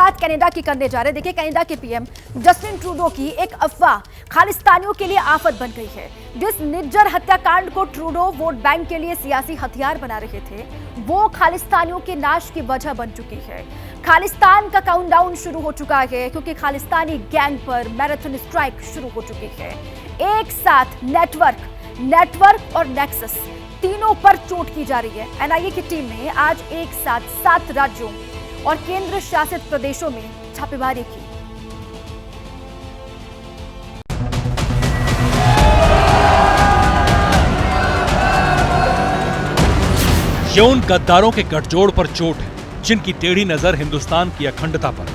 बात कनाडा की करने जा रहे हैं। देखिए, कनाडा के पीएम जस्टिन ट्रूडो की एक अफवाह खालिस्तानियों के लिए आफत बन गई है। जिस निज्जर हत्याकांड को ट्रूडो वोट बैंक के लिए सियासी हथियार बना रहे थे, वो खालिस्तानियों के नाश की वजह बन चुकी है। खालिस्तान का काउंटडाउन शुरू हो चुका है, क्योंकि खालिस्तानी गैंग पर मैराथन स्ट्राइक शुरू हो चुकी है। एक साथ नेटवर्क और नेक्सस तीनों पर चोट की जा रही है। एनआईए की टीम ने आज एक साथ 7 राज्यों और केंद्र शासित प्रदेशों में छापेमारी की। ये उन गद्दारों के गठजोड़ पर चोट है जिनकी टेढ़ी नजर हिंदुस्तान की अखंडता पर।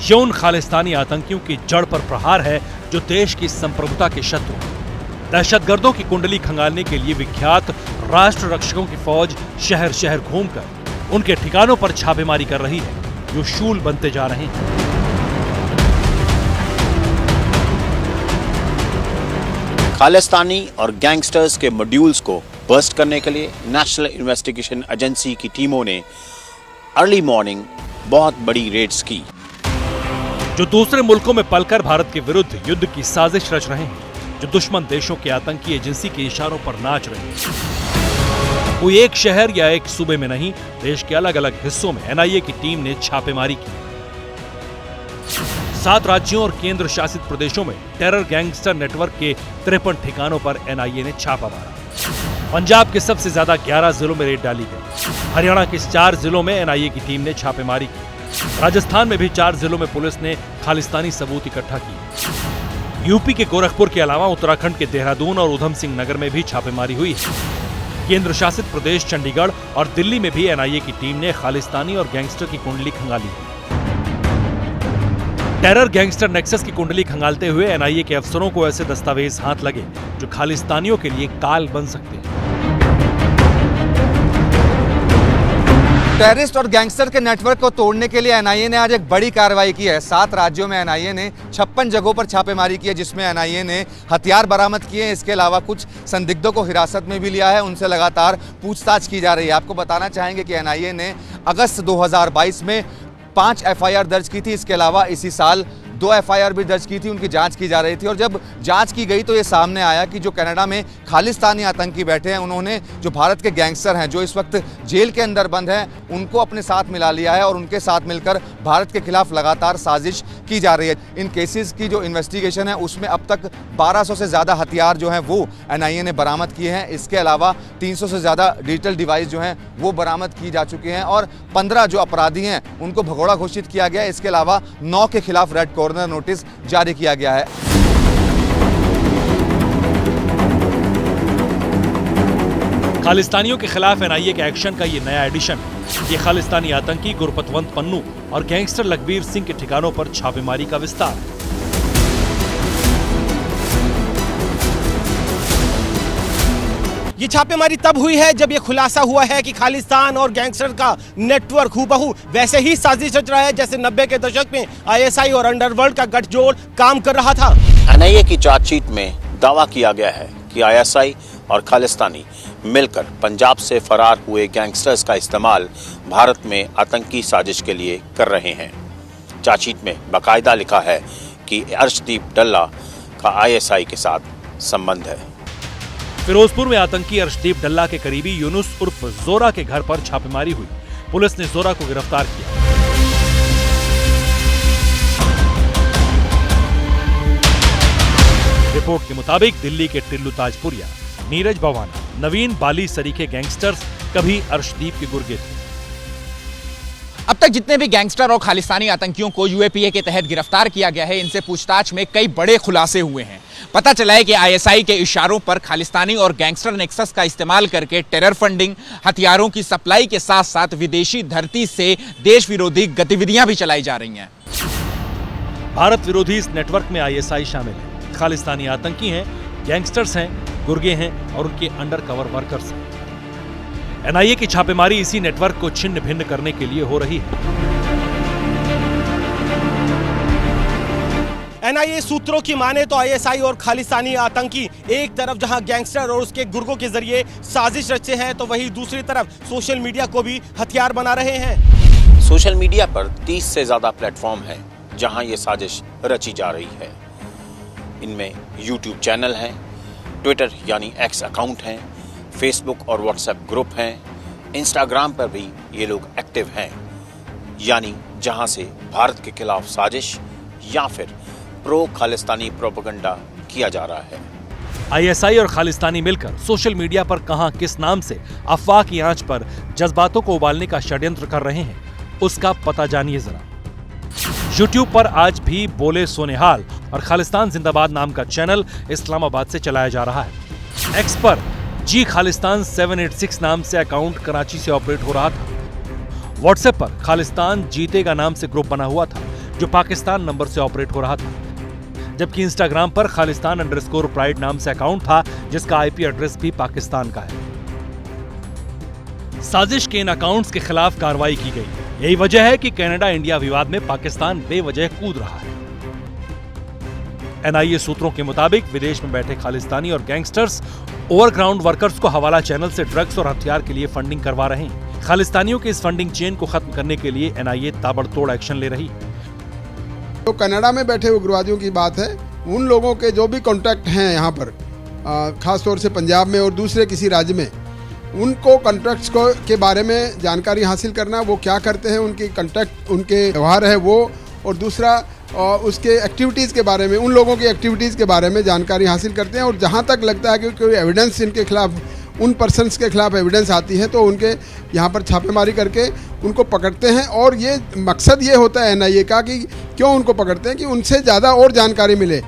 ये उन खालिस्तानी आतंकियों की जड़ पर प्रहार है जो देश की संप्रभुता के शत्रु हैं। दहशतगर्दों की कुंडली खंगालने के लिए विख्यात राष्ट्र रक्षकों की फौज शहर शहर घूमकर उनके ठिकानों पर छापेमारी कर रही है, जो शूल बनते जा रहे हैं। खालिस्तानी और गैंगस्टर्स के मॉड्यूल्स को बस्ट करने के लिए नेशनल इन्वेस्टिगेशन एजेंसी की टीमों ने अर्ली मॉर्निंग बहुत बड़ी रेड्स की, जो दूसरे मुल्कों में पलकर भारत के विरुद्ध युद्ध की साजिश रच रहे हैं, जो दुश्मन देशों के आतंकी एजेंसी के इशारों पर नाच रहे हैं। कोई एक शहर या एक सूबे में नहीं, देश के अलग अलग हिस्सों में एनआईए की टीम ने छापेमारी की। 7 राज्यों और केंद्र शासित प्रदेशों में टेरर गैंगस्टर नेटवर्क के 53 ठिकानों पर एनआईए ने छापा मारा। पंजाब के सबसे ज्यादा 11 जिलों में रेड डाली गई। हरियाणा के 4 जिलों में एनआईए की टीम ने छापेमारी की। राजस्थान में भी 4 जिलों में पुलिस ने खालिस्तानी सबूत इकट्ठा किए। यूपी के गोरखपुर के अलावा उत्तराखंड के देहरादून और उधम सिंह नगर में भी छापेमारी हुई है। केंद्र शासित प्रदेश चंडीगढ़ और दिल्ली में भी एनआईए की टीम ने खालिस्तानी और गैंगस्टर की कुंडली खंगाली है। टेरर गैंगस्टर नेक्सस की कुंडली खंगालते हुए एनआईए के अफसरों को ऐसे दस्तावेज हाथ लगे जो खालिस्तानियों के लिए काल बन सकते हैं। टेररिस्ट और गैंगस्टर के नेटवर्क को तोड़ने के लिए एनआईए ने आज एक बड़ी कार्रवाई की है। 7 राज्यों में एनआईए ने 56 जगहों पर छापेमारी की है, जिसमें एनआईए ने हथियार बरामद किए हैं। इसके अलावा कुछ संदिग्धों को हिरासत में भी लिया है, उनसे लगातार पूछताछ की जा रही है। आपको बताना चाहेंगे कि एनआईए ने अगस्त 2022 में 5 एफआईआर दर्ज की थी। इसके अलावा इसी साल 2 एफआईआर भी दर्ज की थी, उनकी जांच की जा रही थी। और जब जांच की गई तो ये सामने आया कि जो कनाडा में खालिस्तानी आतंकी बैठे हैं, उन्होंने जो भारत के गैंगस्टर हैं, जो इस वक्त जेल के अंदर बंद हैं, उनको अपने साथ मिला लिया है और उनके साथ मिलकर भारत के खिलाफ लगातार साजिश की जा रही है। इन केसेस की जो इन्वेस्टिगेशन है उसमें अब तक 1200 से ज़्यादा हथियार जो हैं वो एनआईए ने बरामद किए हैं। इसके अलावा 300 से ज़्यादा डिजिटल डिवाइस जो हैं वो बरामद की जा चुकी हैं और 15 जो अपराधी हैं उनको भगोड़ा घोषित किया गया है। इसके अलावा 9 के खिलाफ रेड कॉर्नर नोटिस जारी किया गया है। खालिस्तानियों के खिलाफ एनआईए के एक्शन का ये नया एडिशन है। ये खालिस्तानी आतंकी गुरपतवंत पन्नू और गैंगस्टर लखबीर सिंह के ठिकानों पर छापेमारी का विस्तार है। ये छापेमारी तब हुई है जब ये खुलासा हुआ है कि खालिस्तान और गैंगस्टर का नेटवर्क हूबहू वैसे ही साजिश रच रहा है जैसे 90 के दशक में आईएसआई और अंडरवर्ल्ड का गठजोड़ काम कर रहा था। एनआईए की चार्जशीट में दावा किया गया है कि आईएसआई और खालिस्तानी मिलकर पंजाब से फरार हुए गैंगस्टर्स का इस्तेमाल भारत में आतंकी साजिश के लिए कर रहे हैं। चार्जशीट में बाकायदा लिखा है कि अर्शदीप डल्ला का आईएसआई के साथ संबंध है। फिरोजपुर में आतंकी अर्शदीप डल्ला के करीबी यूनुस उर्फ जोरा के घर पर छापेमारी हुई। पुलिस ने जोरा को गिरफ्तार किया। रिपोर्ट के मुताबिक दिल्ली के टिल्लू ताजपुरिया, नीरज बवाना, नवीन बाली सरीखे गैंगस्टर्स कभी अर्शदीप के गुर्गे थे। अब तक जितने भी गैंगस्टर और खालिस्तानी आतंकियों को यूएपीए के तहत गिरफ्तार किया गया है, इनसे पूछताछ में कई बड़े खुलासे हुए हैं। पता चला है कि आईएसआई के इशारों पर खालिस्तानी और गैंगस्टर नेक्सस का इस्तेमाल करके टेरर फंडिंग, हथियारों की सप्लाई के साथ साथ विदेशी धरती से देश विरोधी गतिविधियां भी चलाई जा रही हैं। भारत विरोधी इस नेटवर्क में आईएसआई शामिल है। खालिस्तानी आतंकी हैं, गैंगस्टर्स हैं, गुर्गे हैं और उनके अंडरकवर वर्कर्स हैं। एनआईए की छापेमारी इसी नेटवर्क को छिन्न भिन्न करने के लिए हो रही है। एनआईए सूत्रों की माने तो आईएसआई और खालिस्तानी आतंकी एक तरफ जहां गैंगस्टर और उसके गुर्गों के जरिए साजिश रचते हैं, तो वहीं दूसरी तरफ सोशल मीडिया को भी हथियार बना रहे हैं। सोशल मीडिया पर 30 से ज्यादा प्लेटफॉर्म हैं जहां ये साजिश रची जा रही है। इनमें यूट्यूब चैनल हैं, ट्विटर यानी एक्स अकाउंट हैं, फेसबुक और व्हाट्सएप ग्रुप हैं, इंस्टाग्राम पर भी ये लोग एक्टिव हैं, यानी जहां से भारत के खिलाफ साजिश या फिर प्रो खालिस्तानी प्रोपेगेंडा किया जा रहा है। आईएसआई और खालिस्तानी मिलकर सोशल मीडिया पर कहां किस नाम से अफवाह की आंच पर जज्बातों को उबालने का षड्यंत्र कर रहे हैं, उसका पता जानिए जरा। यूट्यूब पर आज भी बोले सोनेहाल और खालिस्तान जिंदाबाद नाम का चैनल इस्लामाबाद से चलाया जा रहा है। एक्स पर जी खालिस्तान 786 नाम से अकाउंट कराची से ऑपरेट हो रहा था। व्हाट्सएप पर खालिस्तान जीतेगा नाम से ग्रुप बना हुआ था जो पाकिस्तान नंबर से ऑपरेट हो रहा था, जबकि इंस्टाग्राम पर खालिस्तान_प्राइड नाम से अकाउंट था जिसका आईपी एड्रेस भी पाकिस्तान का है। साजिश के इन अकाउंट्स के खिलाफ कार्रवाई की गई। यही वजह है कि कनाडा इंडिया विवाद में पाकिस्तान बेवजह कूद रहा है। एनआईए सूत्रों के मुताबिक विदेश में बैठे खालिस्तानी और गैंगस्टर्स ओवरग्राउंड वर्कर्स को हवाला चैनल से ड्रग्स और हथियार के लिए फंडिंग करवा रहे हैं। खालिस्तानियों की इस फंडिंग चेन को खत्म करने के लिए एनआईए ताबड़तोड़ एक्शन ले रही है। तो कनाडा में बैठे उग्रवादियों की बात है, उन लोगों के जो भी कॉन्टैक्ट हैं यहाँ पर, खास तौर से पंजाब में और दूसरे किसी राज्य में, उनको कॉन्ट्रैक्ट्स को के बारे में जानकारी हासिल करना, वो क्या करते हैं, उनकी कॉन्टैक्ट, उनके व्यवहार है वो, और दूसरा उसके एक्टिविटीज़ के बारे में, उन लोगों की एक्टिविटीज़ के बारे में जानकारी हासिल करते हैं। और जहाँ तक लगता है कि कोई एविडेंस इनके खिलाफ, उन पर्सन्स के खिलाफ एविडेंस आती है तो उनके यहाँ पर छापेमारी करके उनको पकड़ते हैं। और ये मकसद ये होता है एनआईए का कि क्यों उनको पकड़ते हैं कि उनसे ज़्यादा और जानकारी मिले।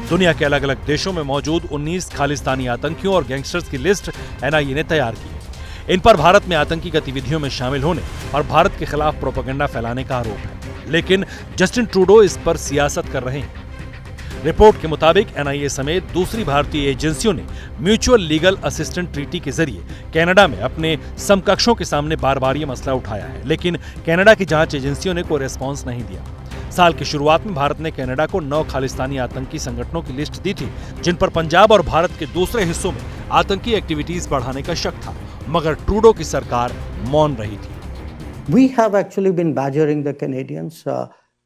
दुनिया के अलग अलग देशों में मौजूद 19 खालिस्तानी आतंकियों और गैंगस्टर्स की लिस्ट एनआईए ने तैयार की है। इन पर भारत में आतंकी गतिविधियों में शामिल होने और भारत के खिलाफ प्रोपेगेंडा फैलाने का आरोप है, लेकिन जस्टिन ट्रूडो इस पर सियासत कर रहे हैं। रिपोर्ट के मुताबिक एनआईए समेत दूसरी भारतीय एजेंसियों ने म्यूचुअल लीगल असिस्टेंट ट्रीटी के जरिए कनाडा में अपने समकक्षों के सामने बार बार ये मसला उठाया है, लेकिन कनाडा की जांच एजेंसियों ने कोई रेस्पॉन्स नहीं दिया। साल की शुरुआत में भारत ने कनाडा को 9 खालिस्तानी आतंकी संगठनों की लिस्ट दी थी, जिन पर पंजाब और भारत के दूसरे हिस्सों में आतंकी एक्टिविटीज बढ़ाने का शक था, मगर ट्रूडो की सरकार मौन रही थी। We have actually been badgering the Canadians.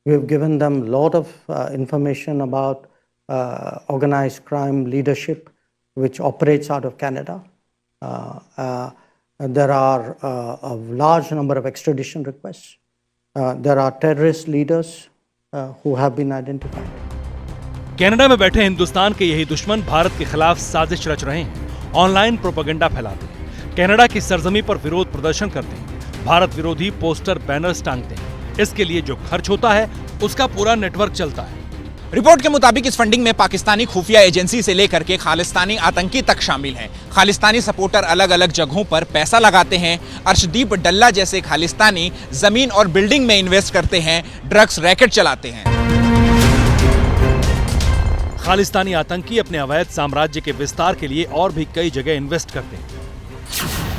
We have given them a lot of information about organized crime leadership, which operates out of Canada. There are a large number of extradition requests. There are terrorist leaders who have been identified. Canada में बैठे हिंदुस्तान के यही दुश्मन भारत के खिलाफ साजिश रच रहे हैं, ऑनलाइन प्रोपेगेंडा फैलाते हैं, कनाडा की सरजमी पर विरोध प्रदर्शन करते हैं, भारत विरोधी पोस्टर बैनर्स टांगते हैं। इसके लिए जो खर्च होता है उसका पूरा नेटवर्क चलता है। रिपोर्ट के मुताबिक इस फंडिंग में पाकिस्तानी खुफिया एजेंसी से लेकर के खालिस्तानी आतंकी तक शामिल हैं। खालिस्तानी सपोर्टर अलग अलग जगहों पर पैसा लगाते हैं। अर्शदीप डल्ला जैसे खालिस्तानी जमीन और बिल्डिंग में इन्वेस्ट करते हैं, ड्रग्स रैकेट चलाते हैं। खालिस्तानी आतंकी अपने अवैध साम्राज्य के विस्तार के लिए और भी कई जगह इन्वेस्ट करते हैं।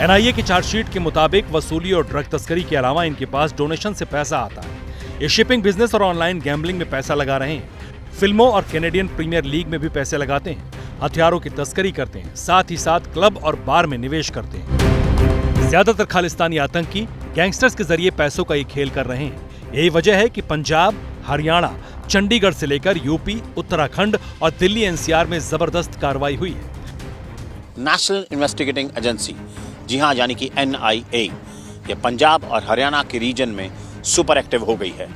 एनआईए की चार्जशीट के मुताबिक वसूली और ड्रग तस्करी के अलावा इनके पास डोनेशन से पैसा आता है। ये शिपिंग बिजनेस और ऑनलाइन गैम्बलिंग में पैसा लगा रहे हैं। फिल्मों और कैनेडियन प्रीमियर लीग में भी पैसे लगाते हैं, हथियारों की तस्करी करते हैं, साथ ही साथ क्लब और बार में निवेश करते हैं। ज्यादातर खालिस्तानी आतंकी गैंगस्टर्स के जरिए पैसों का ये खेल कर रहे हैं। यही वजह है कि पंजाब, हरियाणा, चंडीगढ़ से लेकर यूपी, उत्तराखंड और दिल्ली एनसीआर में जबरदस्त कार्रवाई हुई है। नेशनल इन्वेस्टिगेटिंग एजेंसी, जी हाँ, यानी कि एनआईए, ये पंजाब और हरियाणा के रीजन में सुपर एक्टिव हो गई है।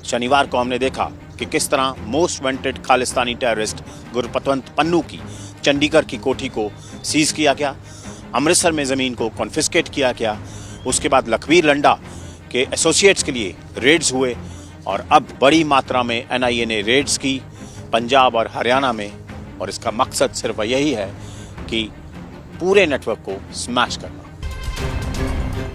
शनिवार को हमने देखा कि किस तरह most wanted Khalistani terrorist Gurpatwant Pannu की चंडीगढ़ की कोठी को सीज किया गया, अमृतसर में ज़मीन को कॉन्फिस्केट किया गया, उसके बाद लखवीर लंडा के एसोसिएट्स के लिए रेड्स हुए और अब बड़ी मात्रा में एनआईए ने रेड्स की पंजाब और हरियाणा में, और इसका मकसद सिर्फ यही है कि पूरे नेटवर्क को स्मैश करना।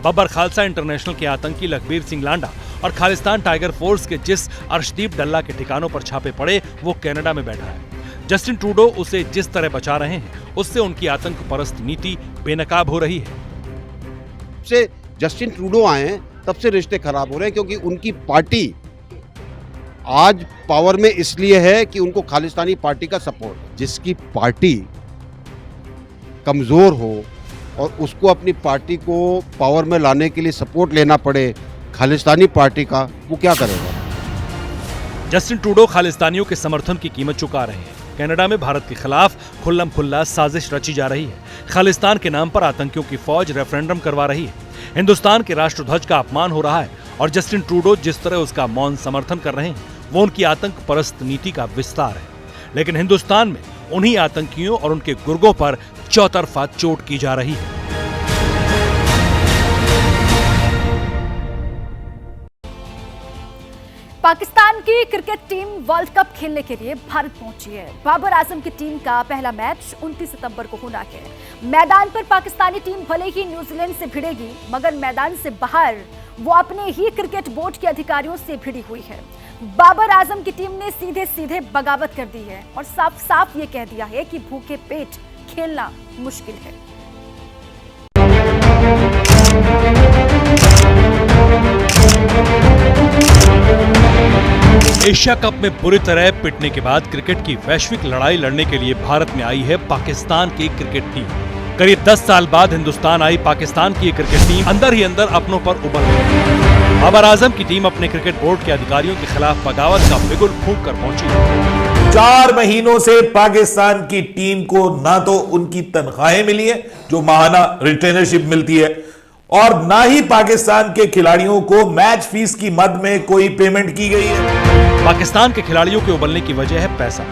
बब्बर खालसा इंटरनेशनल के आतंकी लखबीर सिंह लांडा और खालिस्तान टाइगर फोर्स के जिस अर्शदीप डल्ला के ठिकानों पर छापे पड़े वो कनाडा में बैठा है। जस्टिन ट्रूडो उसे जिस तरह बचा रहे हैं उससे उनकी आतंक परस्त नीति बेनकाब हो रही है। से जस्टिन ट्रूडो आए हैं तब से रिश्ते खराब हो रहे हैं, क्योंकि उनकी पार्टी आज पावर में इसलिए है कि उनको खालिस्तानी पार्टी का सपोर्ट, जिसकी पार्टी कमजोर हो और उसको अपनी पार्टी को पावर में लाने के लिए सपोर्ट लेना पड़े खालिस्तानी पार्टी का वो क्या करेगा। जस्टिन ट्रूडो खालिस्तानियों के समर्थन की कीमत चुका रहे हैं। कनाडा में भारत के खिलाफ खुल्लम खुल्ला साजिश रची जा रही है। खालिस्तान के नाम पर आतंकियों की फौज रेफरेंडम करवा रही है। हिंदुस्तान के राष्ट्रध्वज का अपमान हो रहा है और जस्टिन ट्रूडो जिस तरह उसका मौन समर्थन कर रहे हैं वो उनकी आतंक परस्त नीति का विस्तार है। लेकिन हिंदुस्तान में उन्हीं आतंकियों और उनके गुर्गों पर चौतरफा चोट की जा रही है। पाकिस्तान की क्रिकेट टीम वर्ल्ड कप खेलने के लिए भारत पहुंची है। बाबर आजम की टीम का पहला मैच 29 सितंबर को होना है। मैदान पर पाकिस्तानी टीम भले ही न्यूजीलैंड से भिड़ेगी, मगर मैदान से बाहर वो अपने ही क्रिकेट बोर्ड के अधिकारियों से भिड़ी हुई है। बाबर आजम की टीम ने सीधे सीधे बगावत कर दी है और साफ साफ ये कह दिया है कि भूखे पेट खेलना मुश्किल है। एशिया कप में बुरी तरह पिटने के बाद क्रिकेट की वैश्विक लड़ाई लड़ने के लिए भारत में आई है पाकिस्तान की क्रिकेट टीम। करीब 10 साल बाद हिंदुस्तान आई पाकिस्तान की क्रिकेट टीम अंदर ही अंदर अपनों पर उभर रही। बाबर आजम की टीम अपने क्रिकेट बोर्ड के अधिकारियों के खिलाफ बगावत का बिगुल फूंक कर पहुंची। 4 महीनों से पाकिस्तान की टीम को ना तो उनकी तनख्वाहें मिली है जो माहाना रिटेनरशिप मिलती है, और ना ही पाकिस्तान के खिलाड़ियों को मैच फीस की मद में कोई पेमेंट की गई है। पाकिस्तान के खिलाड़ियों के उबलने की वजह है पैसा।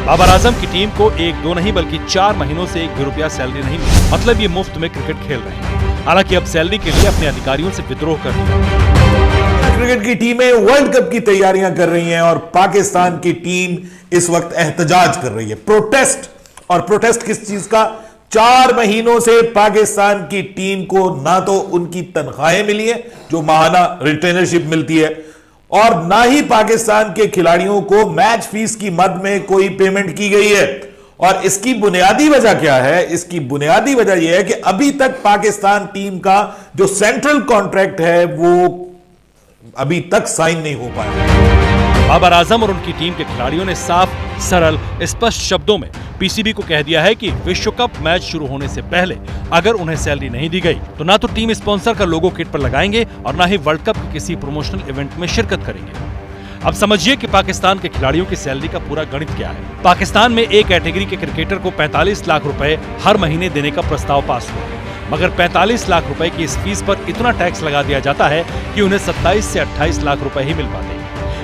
बाबर आजम की टीम को 1-2 नहीं बल्कि 4 महीनों से 1 भी रुपया सैलरी नहीं मिली। मतलब ये मुफ्त में क्रिकेट खेल रहे हैं। हालांकि अब सैलरी के लिए अपने अधिकारियों से विद्रोह कर दिया। क्रिकेट की टीमें वर्ल्ड कप की तैयारियां कर रही हैं और पाकिस्तान की टीम इस वक्त एहतजाज कर रही है, प्रोटेस्ट। और प्रोटेस्ट किस चीज का? 4 महीनों से पाकिस्तान की टीम को ना तो उनकी तनख्वाहें मिली है जो माहाना रिटेनरशिप मिलती है, और ना ही पाकिस्तान के खिलाड़ियों को मैच फीस की मद में कोई पेमेंट की गई है। और इसकी बुनियादी वजह क्या है? इसकी बुनियादी वजह यह है कि अभी तक पाकिस्तान टीम का जो सेंट्रल कॉन्ट्रैक्ट है वो अभी तक साइन नहीं हो पाया। बाबर आजम और उनकी टीम के खिलाड़ियों ने साफ, सरल, स्पष्ट शब्दों में पीसीबी को कह दिया है कि विश्व कप मैच शुरू होने से पहले अगर उन्हें सैलरी नहीं दी गई तो ना तो टीम स्पॉन्सर का लोगो किट पर लगाएंगे और ना ही वर्ल्ड कप के किसी प्रमोशनल इवेंट में शिरकत करेंगे। अब समझिए कि पाकिस्तान के खिलाड़ियों की सैलरी का पूरा गणित क्या है। पाकिस्तान में एक कैटेगरी के क्रिकेटर को 45 लाख रुपए हर महीने देने का प्रस्ताव पास हुआ है, मगर 45 लाख रुपए की इस फीस पर इतना टैक्स लगा दिया जाता है कि उन्हें 27 से 28 लाख रुपए ही मिल पाते हैं।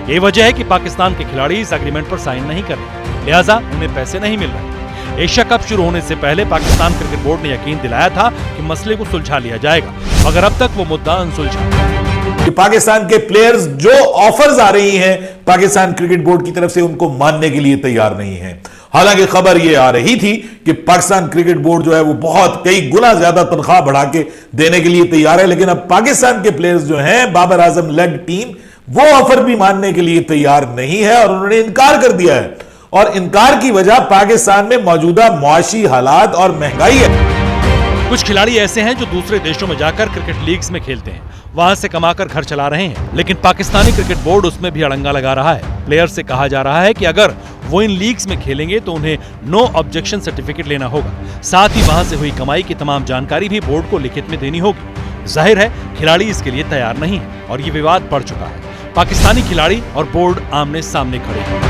ये वजह है कि पाकिस्तान के खिलाड़ी इस एग्रीमेंट पर साइन नहीं कर रहे, लिहाजा उन्हें पैसे नहीं मिल रहे। एशिया कप शुरू होने से पहले पाकिस्तान क्रिकेट बोर्ड ने यकीन दिलाया था कि मसले को सुलझा लिया जाएगा, मगर अब तक वो मुद्दा अनसुलझा। पाकिस्तान के प्लेयर्स जो ऑफर्स आ रही हैं पाकिस्तान क्रिकेट बोर्ड की तरफ से उनको मानने के लिए तैयार नहीं है। हालांकि खबर यह आ रही थी कि पाकिस्तान क्रिकेट बोर्ड जो है वो बहुत कई गुना ज्यादा तनख्वाह बढ़ा के देने के लिए तैयार है, लेकिन अब पाकिस्तान के प्लेयर्स जो हैं बाबर आजम लेड टीम वो ऑफर भी मानने के लिए तैयार नहीं है और उन्होंने इनकार कर दिया है। और इनकार की वजह पाकिस्तान में मौजूदा मुआशी हालात और महंगाई है। कुछ खिलाड़ी ऐसे हैं जो दूसरे देशों में जाकर क्रिकेट लीग्स में खेलते हैं, वहां से कमाकर घर चला रहे हैं, लेकिन पाकिस्तानी क्रिकेट बोर्ड उसमें भी अड़ंगा लगा रहा है। प्लेयर से कहा जा रहा है कि अगर वो इन लीग्स में खेलेंगे तो उन्हें नो ऑब्जेक्शन सर्टिफिकेट लेना होगा, साथ ही वहां से हुई कमाई की तमाम जानकारी भी बोर्ड को लिखित में देनी होगी। जाहिर है खिलाड़ी इसके लिए तैयार नहीं है और ये विवाद बढ़ चुका है। पाकिस्तानी खिलाड़ी और बोर्ड आमने सामने खड़े हैं।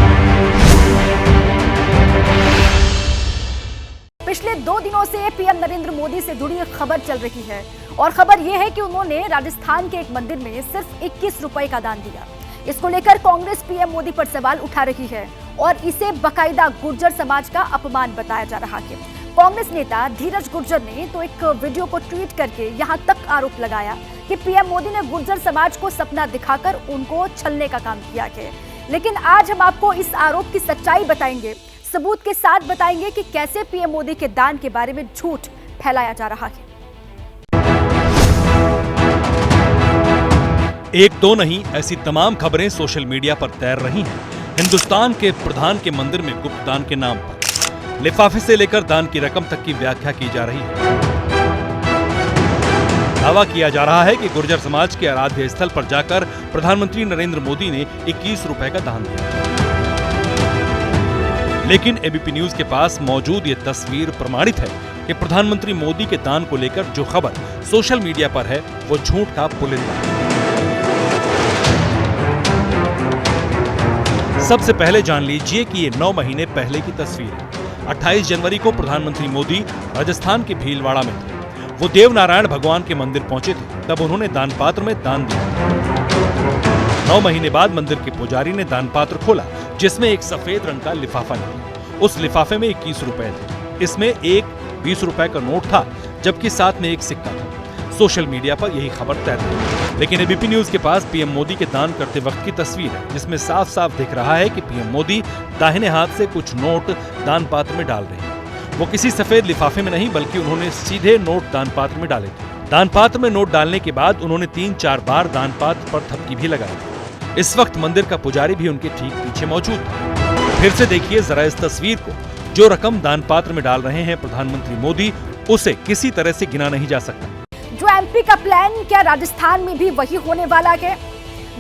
पिछले 2 दिनों से पीएम नरेंद्र मोदी से जुड़ी एक खबर चल रही है और खबर यह है कि उन्होंने राजस्थान के एक मंदिर में सिर्फ 21 रुपए का दान दिया। इसको लेकर कांग्रेस पीएम मोदी पर सवाल उठा रही है और इसे बाकायदा गुर्जर समाज का अपमान बताया जा रहा है। कांग्रेस नेता धीरज गुर्जर ने तो एक वीडियो को ट्वीट करके यहां तक आरोप लगाया कि पीएम मोदी ने गुर्जर समाज को सपना दिखाकर उनको छलने का काम किया है। लेकिन आज हम आपको इस आरोप की सच्चाई बताएंगे, सबूत के साथ बताएंगे कि कैसे पीएम मोदी के दान के बारे में झूठ फैलाया जा रहा है। एक दो नहीं, ऐसी तमाम खबरें सोशल मीडिया पर तैर रही हैं। हिंदुस्तान के प्रधान के मंदिर में गुप्त दान के नाम पर लिफाफे से लेकर दान की रकम तक की व्याख्या की जा रही है। दावा किया जा रहा है कि गुर्जर समाज के आराध्य स्थल पर जाकर प्रधानमंत्री नरेंद्र मोदी ने 21 रुपए का दान दिया। लेकिन एबीपी न्यूज के पास मौजूद ये तस्वीर प्रमाणित है कि प्रधानमंत्री मोदी के दान को लेकर जो खबर सोशल मीडिया पर है वो झूठ का पुलिंदा है। सबसे पहले जान लीजिए कि ये 9 महीने पहले की तस्वीर है। 28 जनवरी को प्रधानमंत्री मोदी राजस्थान के भीलवाड़ा में थे। वो देवनारायण भगवान के मंदिर पहुंचे थे, तब उन्होंने दान पात्र में दान दिया। 9 महीने बाद मंदिर के पुजारी ने दान पात्र खोला, जिसमें एक सफेद रंग का लिफाफा निकला। उस लिफाफे में 21 रुपए थे। इसमें एक 20 रुपए का नोट था, जबकि साथ में एक सिक्का था। सोशल मीडिया पर यही खबर तैरती है, लेकिन एबीपी न्यूज के पास पीएम मोदी के दान करते वक्त की तस्वीर है, जिसमें साफ साफ दिख रहा है कि पीएम मोदी दाहिने हाथ से कुछ नोट दान पात्र में डाल रहे हैं। वो किसी सफेद लिफाफे में नहीं, बल्कि उन्होंने सीधे नोट दान पात्र में डाले थे। दान पात्र में नोट डालने के बाद उन्होंने 3-4 बार दान पात्र पर थपकी भी लगाई। इस वक्त मंदिर का पुजारी भी उनके ठीक पीछे मौजूद था। फिर से देखिए जरा इस तस्वीर को। जो रकम दान पात्र में डाल रहे हैं प्रधानमंत्री मोदी, उसे किसी तरह से गिना नहीं जा सकता। जो एमपी का प्लान, क्या राजस्थान में भी वही होने वाला है?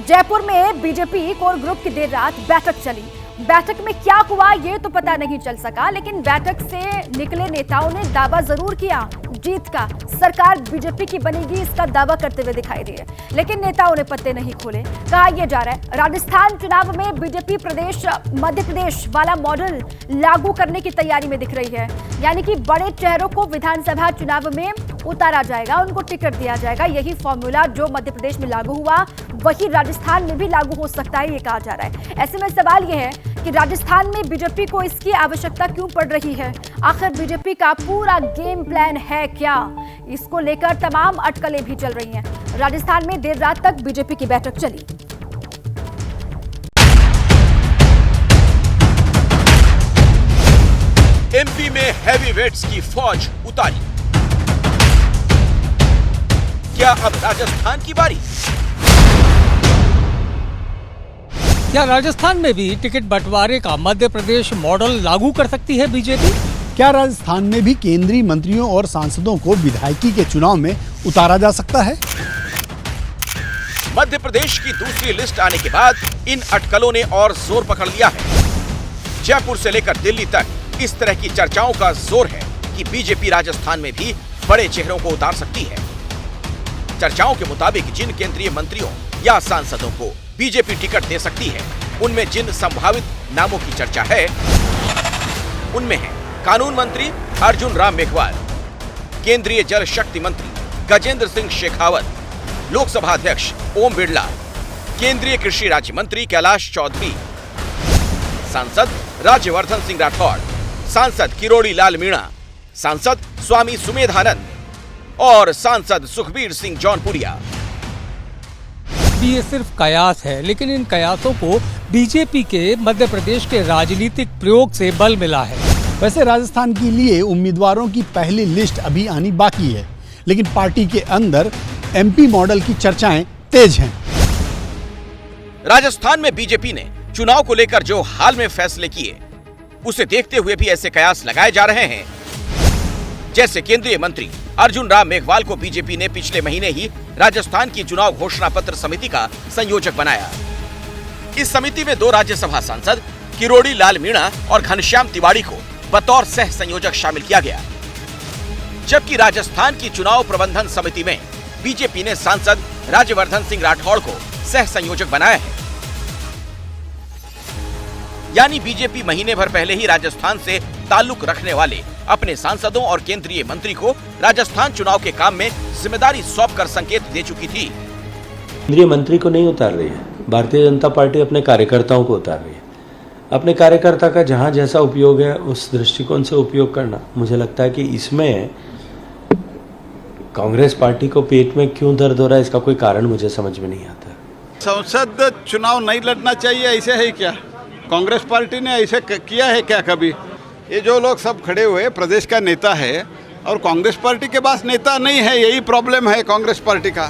जयपुर में बीजेपी कोर ग्रुप की देर रात बैठक चली। बैठक में क्या हुआ ये तो पता नहीं चल सका, लेकिन बैठक से निकले नेताओं ने दावा जरूर किया जीत का। सरकार बीजेपी की बनेगी, इसका दावा करते हुए दिखाई दिए, लेकिन नेताओं ने पत्ते नहीं खोले। कहा यह जा रहा है राजस्थान चुनाव में बीजेपी प्रदेश मध्य प्रदेश वाला मॉडल लागू करने की तैयारी में दिख रही है। यानी कि बड़े चेहरों को विधानसभा चुनाव में उतारा जाएगा, उनको टिकट दिया जाएगा। यही फॉर्मूला जो मध्य प्रदेश में लागू हुआ वही राजस्थान में भी लागू हो सकता है, ये कहा जा रहा है। ऐसे में सवाल यह है कि राजस्थान में बीजेपी को इसकी आवश्यकता क्यों पड़ रही है? आखिर बीजेपी का पूरा गेम प्लान है क्या? इसको लेकर तमाम अटकलें भी चल रही हैं। राजस्थान में देर रात तक बीजेपी की बैठक चली। एमपी में हैवीवेट्स की फौज उतारी, क्या अब राजस्थान की बारी? क्या राजस्थान में भी टिकट बंटवारे का मध्य प्रदेश मॉडल लागू कर सकती है बीजेपी? क्या राजस्थान में भी केंद्रीय मंत्रियों और सांसदों को विधायकी के चुनाव में उतारा जा सकता है? मध्य प्रदेश की दूसरी लिस्ट आने के बाद इन अटकलों ने और जोर पकड़ लिया है। जयपुर से लेकर दिल्ली तक इस तरह की चर्चाओं का जोर है कि बीजेपी राजस्थान में भी बड़े चेहरों को उतार सकती है। चर्चाओं के मुताबिक जिन केंद्रीय मंत्रियों या सांसदों को बीजेपी टिकट दे सकती है, उनमें जिन संभावित नामों की चर्चा है, उनमें है कानून मंत्री अर्जुन राम मेघवाल, केंद्रीय जल शक्ति मंत्री गजेंद्र सिंह शेखावत, लोकसभा अध्यक्ष ओम बिरला, केंद्रीय कृषि राज्य मंत्री कैलाश चौधरी, सांसद राज्यवर्धन सिंह राठौड़, सांसद किरोड़ी लाल मीणा, सांसद स्वामी सुमेधानंद और सांसद सुखबीर सिंह जौनपुरिया। ये सिर्फ कयास है, लेकिन इन कयासों को बीजेपी के मध्य प्रदेश के राजनीतिक प्रयोग से बल मिला है। वैसे राजस्थान के लिए उम्मीदवारों की पहली लिस्ट अभी आनी बाकी है, लेकिन पार्टी के अंदर एमपी मॉडल की चर्चाएं तेज हैं। राजस्थान में बीजेपी ने चुनाव को लेकर जो हाल में फैसले किए, उसे देखते हुए भी ऐसे कयास लगाए जा रहे हैं। जैसे केंद्रीय मंत्री अर्जुन राम मेघवाल को बीजेपी ने पिछले महीने ही राजस्थान की चुनाव घोषणा पत्र समिति का संयोजक बनाया। इस समिति में 2 राज्यसभा सांसद किरोड़ी लाल मीणा और घनश्याम तिवाड़ी को बतौर सह संयोजक शामिल किया गया। जबकि राजस्थान की चुनाव प्रबंधन समिति में बीजेपी ने सांसद राज्यवर्धन सिंह राठौड़ को सह संयोजक बनाया है। यानी बीजेपी महीने भर पहले ही राजस्थान से ताल्लुक रखने वाले अपने सांसदों और केंद्रीय मंत्री को राजस्थान चुनाव के काम में जिम्मेदारी सौंपकर संकेत दे चुकी थी। केंद्रीय मंत्री को नहीं उतार रही है, भारतीय जनता पार्टी अपने कार्यकर्ताओं को उतार रही है। अपने कार्यकर्ता का जहां जैसा उपयोग है उस दृष्टिकोण से उपयोग करना, मुझे लगता है कि इसमें कांग्रेस पार्टी को पेट में क्यों दर्द हो रहा है, इसका कोई कारण मुझे समझ में नहीं आता। संसद चुनाव नहीं लड़ना चाहिए, ऐसे है क्या? कांग्रेस पार्टी ने ऐसे किया है क्या कभी? ये जो लोग सब खड़े हुए प्रदेश का नेता है और कांग्रेस पार्टी के पास नेता नहीं है, यही प्रॉब्लम है कांग्रेस पार्टी का।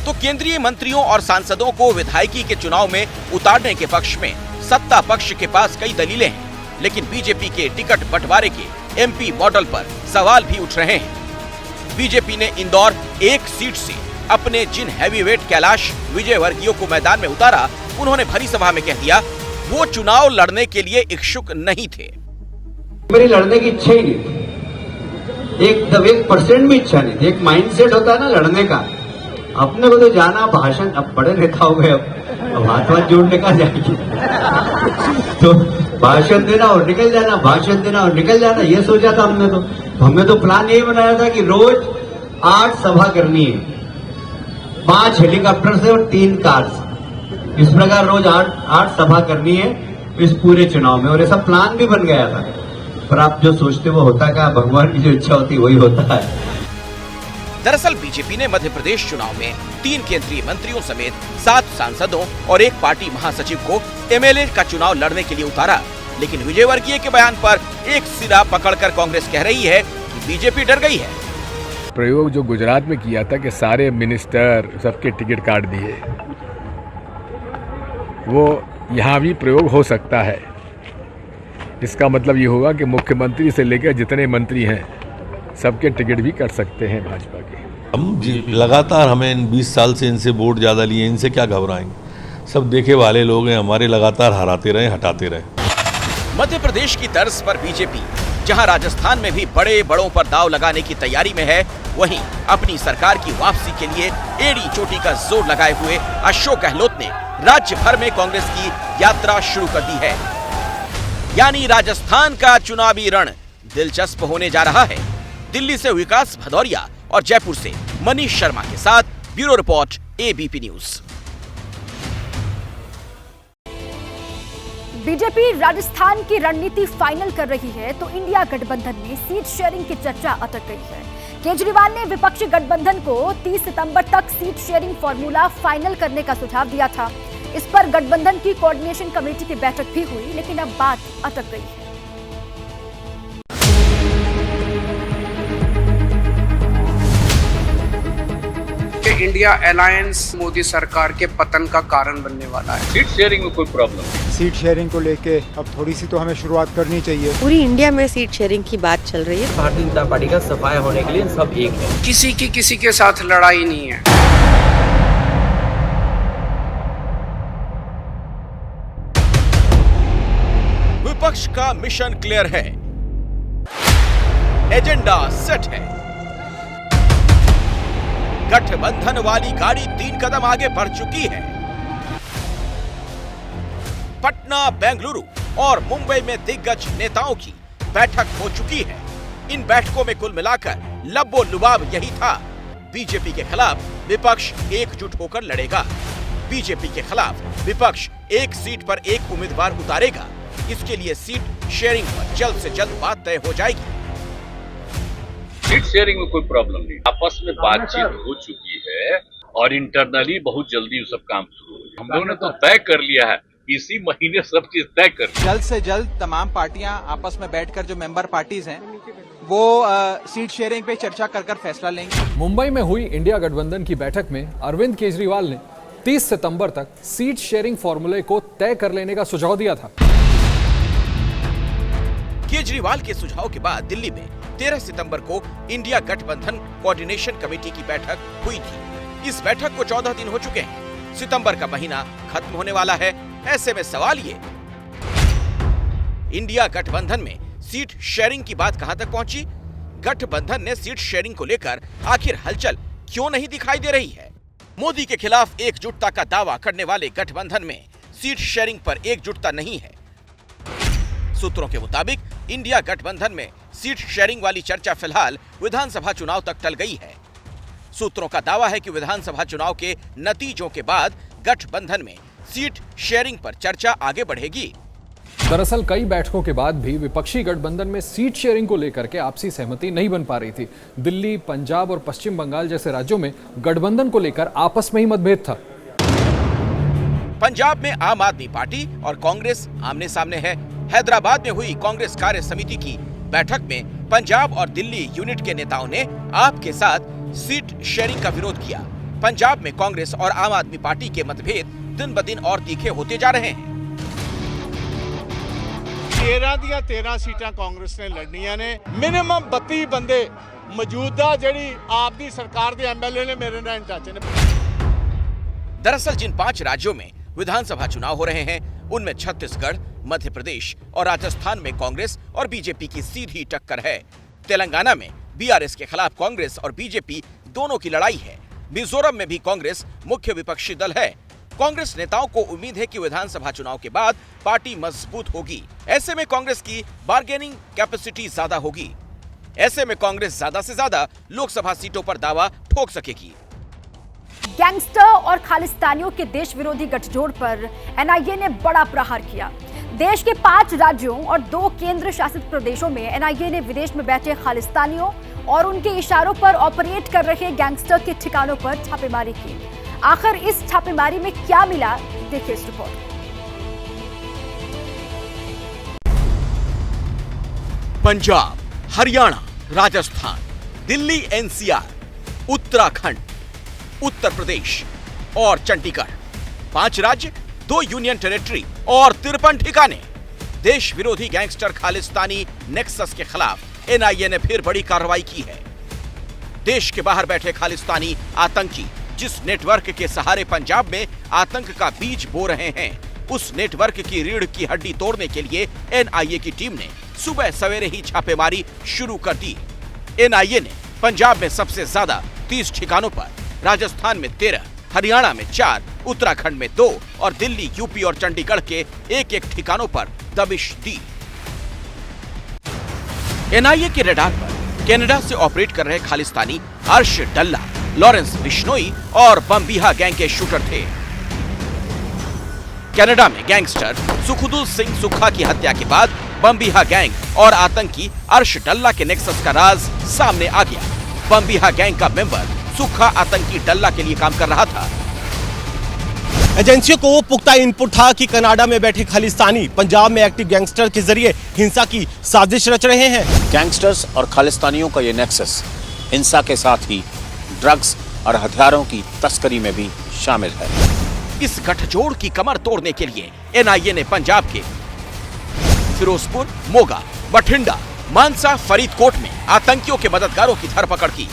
तो केंद्रीय मंत्रियों और सांसदों को विधायकी के चुनाव में उतारने के पक्ष में सत्ता पक्ष के पास कई दलीलें हैं, लेकिन बीजेपी के टिकट बंटवारे के एमपी मॉडल पर सवाल भी उठ रहे हैं। बीजेपी ने इंदौर 1 सीट से अपने जिन हैवीवेट कैलाश विजयवर्गीय को मैदान में उतारा, उन्होंने भरी सभा में कह दिया वो चुनाव लड़ने के लिए इच्छुक नहीं थे। मेरी लड़ने की इच्छा ही नहीं थी, 1% भी इच्छा नहीं थी। एक माइंडसेट होता है ना लड़ने का, अपने को तो जाना भाषण, अब बड़े नेता हो गए, अब हाथ जोड़ने का जाएगी। तो भाषण देना और निकल जाना, भाषण देना और निकल जाना, ये सोचा था हमने तो प्लान यही बनाया था कि रोज 8 सभा करनी है, 5 हेलीकॉप्टर से और 3 कार से, इस प्रकार रोज 8 सभा करनी है इस पूरे चुनाव में। और ऐसा प्लान भी बन गया था, पर आप जो सोचते वो होता क्या, भगवान की जो इच्छा होती वही होता है। दरअसल बीजेपी ने मध्य प्रदेश चुनाव में 3 केंद्रीय मंत्रियों समेत 7 सांसदों और एक पार्टी महासचिव को एमएलए का चुनाव लड़ने के लिए उतारा, लेकिन विजयवर्गीय के बयान पर एक सिरा पकड़कर कांग्रेस कह रही है कि बीजेपी डर गई है। प्रयोग जो गुजरात में किया था कि सारे मिनिस्टर सबके टिकट काट दिए, वो यहाँ भी प्रयोग हो सकता है। इसका मतलब ये होगा कि मुख्यमंत्री से लेकर जितने मंत्री हैं सबके टिकट भी कट सकते हैं भाजपा के। हम लगातार हमें इन 20 साल से इनसे वोट ज़्यादा लिए, इनसे क्या घबराएंगे, सब देखे वाले लोग हैं, हमारे लगातार हराते रहे, हटाते रहे। मध्य प्रदेश की तर्ज पर बीजेपी जहां राजस्थान में भी बड़ों पर दाव लगाने की तैयारी में है, वहीं अपनी सरकार की वापसी के लिए एड़ी चोटी का जोर लगाए हुए अशोक गहलोत ने राज्य भर में कांग्रेस की यात्रा शुरू कर दी है। यानी राजस्थान का चुनावी रण दिलचस्प होने जा रहा है। दिल्ली से विकास भदौरिया और जयपुर से मनीष शर्मा के साथ bureau report ABP news. BJP Rajasthan की रणनीति फाइनल कर रही है तो इंडिया गठबंधन में सीट शेयरिंग की चर्चा अटक गई है। केजरीवाल ने विपक्षी गठबंधन को 30 सितंबर तक सीट शेयरिंग फॉर्मूला फाइनल करने का सुझाव दिया था। इस पर गठबंधन की कोऑर्डिनेशन कमेटी की बैठक भी हुई, लेकिन अब बात अटक गई है। इंडिया अलायंस मोदी सरकार के पतन का कारण बनने वाला है। सीट शेयरिंग में कोई प्रॉब्लम नहीं। सीट शेयरिंग को लेके अब थोड़ी सी तो हमें शुरुआत करनी चाहिए। पूरी इंडिया में सीट शेयरिंग की बात चल रही है। भारतीय जनता पार्टी का सफाया होने के लिए सब एक है। किसी की किसी के साथ लड़ाई नहीं है। विपक्ष का मिशन क्लियर है, एजेंडा सेट है। गठबंधन वाली गाड़ी 3 कदम आगे बढ़ चुकी है। पटना, बेंगलुरु और मुंबई में दिग्गज नेताओं की बैठक हो चुकी है। इन बैठकों में कुल मिलाकर लब्बो लुबाब यही था, बीजेपी के खिलाफ विपक्ष एकजुट होकर लड़ेगा। बीजेपी के खिलाफ विपक्ष एक सीट पर एक उम्मीदवार उतारेगा। इसके लिए सीट शेयरिंग पर जल्द से जल्द बात तय हो जाएगी। सीट शेयरिंग में कोई प्रॉब्लम नहीं, आपस में बातचीत हो चुकी है और इंटरनली बहुत जल्दी वो सब काम शुरू हो। हम लोगों ने तो तय कर लिया है, इसी महीने सब चीज तय कर लिया। जल्द से जल्द तमाम पार्टियां आपस में बैठकर जो मेंबर पार्टीज हैं वो सीट शेयरिंग पे चर्चा कर फैसला लेंगे। मुंबई में हुई इंडिया गठबंधन की बैठक में अरविंद केजरीवाल ने 30 सितंबर तक सीट शेयरिंग फॉर्मूले को तय कर लेने का सुझाव दिया था। केजरीवाल के सुझाव के बाद दिल्ली में 13 सितंबर को इंडिया गठबंधन कोऑर्डिनेशन कमेटी की बैठक हुई थी। इस बैठक को 14 दिन हो चुके हैं। सितंबर का महीना खत्म होने वाला है। ऐसे में सवाल ये, इंडिया गठबंधन में सीट शेयरिंग की बात कहां तक पहुंची? गठबंधन ने सीट शेयरिंग को लेकर आखिर हलचल क्यों नहीं दिखाई दे रही है? मोदी के खिलाफ एकजुटता का दावा करने वाले गठबंधन में सीट शेयरिंग पर एकजुटता नहीं है। सूत्रों के मुताबिक इंडिया गठबंधन में सीट शेयरिंग वाली चर्चा फिलहाल विधानसभा चुनाव तक टल गई है। सूत्रों का दावा है कि विधानसभा चुनाव के नतीजों के बाद गठबंधन में सीट शेयरिंग पर चर्चा आगे बढ़ेगी। दरअसल कई बैठकों के बाद भी विपक्षी गठबंधन में सीट शेयरिंग को लेकर के आपसी सहमति नहीं बन पा रही थी। दिल्ली, पंजाब और पश्चिम बंगाल जैसे राज्यों में गठबंधन को लेकर आपस में ही मतभेद था। पंजाब में आम आदमी पार्टी और कांग्रेस आमने सामने है। हैदराबाद में हुई कांग्रेस कार्य समिति की बैठक में पंजाब और दिल्ली यूनिट के नेताओं ने आप के साथ सीट शेयरिंग का विरोध किया। पंजाब में कांग्रेस और आम आदमी पार्टी के मतभेद दिन ब दिन और तीखे होते जा रहे हैं। 13 ਦੀਆਂ 13 सीटां कांग्रेस ने लड़नियां ने। मिनिमम 32 बंदे मौजूदा ਜਿਹੜੀ ਆਪ ਦੀ सरकार ਦੇ एमएलए ने मेरे नाल टच ने। दरअसल जिन 5 राज्यों में विधानसभा चुनाव हो रहे हैं उनमें छत्तीसगढ़, मध्य प्रदेश और राजस्थान में कांग्रेस और बीजेपी की सीधी टक्कर है। तेलंगाना में बीआरएस के खिलाफ कांग्रेस और बीजेपी दोनों की लड़ाई है। मिजोरम में भी कांग्रेस मुख्य विपक्षी दल है। कांग्रेस नेताओं को उम्मीद है कि विधानसभा चुनाव के बाद पार्टी मजबूत होगी। ऐसे में कांग्रेस की बार्गेनिंग कैपेसिटी ज्यादा होगी। ऐसे में कांग्रेस ज्यादा से ज्यादा लोकसभा सीटों पर दावा ठोक सकेगी। गैंगस्टर और खालिस्तानियों के देश विरोधी गठजोड़ पर एनआईए ने बड़ा प्रहार किया। देश के 5 राज्यों और 2 केंद्र शासित प्रदेशों में एनआईए ने विदेश में बैठे खालिस्तानियों और उनके इशारों पर ऑपरेट कर रहे गैंगस्टर के ठिकानों पर छापेमारी की। आखिर इस छापेमारी में क्या मिला, देखिए इस रिपोर्ट। पंजाब, हरियाणा, राजस्थान, दिल्ली एनसीआर, उत्तराखंड, उत्तर प्रदेश और चंडीगढ़, 5 राज्य, 2 यूनियन टेरिटरी और 53 ठिकाने। देश विरोधी गैंगस्टर खालिस्तानी नेक्सस के खिलाफ एनआईए ने फिर बड़ी कार्रवाई की है। देश के बाहर बैठे खालिस्तानी आतंकी जिस नेटवर्क के सहारे पंजाब में आतंक का बीज बो रहे हैं, उस नेटवर्क की रीढ़ की हड्डी तोड़ने के लिए एनआईए की टीम ने सुबह सवेरे ही छापेमारी शुरू कर दी। एनआईए ने पंजाब में सबसे ज्यादा 30 ठिकानों पर, राजस्थान में 13, हरियाणा में 4, उत्तराखंड में 2 और दिल्ली, यूपी और चंडीगढ़ के 1-1 ठिकानों पर दबिश दी। एनआईए के रडार पर कनाडा से ऑपरेट कर रहे खालिस्तानी अर्श डल्ला, लॉरेंस बिश्नोई और बम्बिहा गैंग के शूटर थे। कनाडा में गैंगस्टर सुखदुल सिंह सुखा की हत्या के बाद बम्बिहा गैंग और आतंकी अर्श डल्ला के नेक्सस का राज सामने आ गया। बम्बिहा गैंग का मेंबर सुखा आतंकी डल्ला के लिए काम कर रहा था। एजेंसियों को पुख्ता इनपुट था कि कनाडा में बैठे खालिस्तानी पंजाब में एक्टिव गैंगस्टर के जरिए हिंसा की साजिश रच रहे हैं। गैंगस्टर्स और खालिस्तानियों का ये नेक्सस हिंसा के साथ ही ड्रग्स और हथियारों की तस्करी में भी शामिल है। इस गठजोड़ की कमर तोड़ने के लिए एनआईए ने पंजाब के फिरोजपुर, मोगा, बठिंडा, मानसा, फरीदकोट में आतंकियों के मददगारों की धरपकड़ की।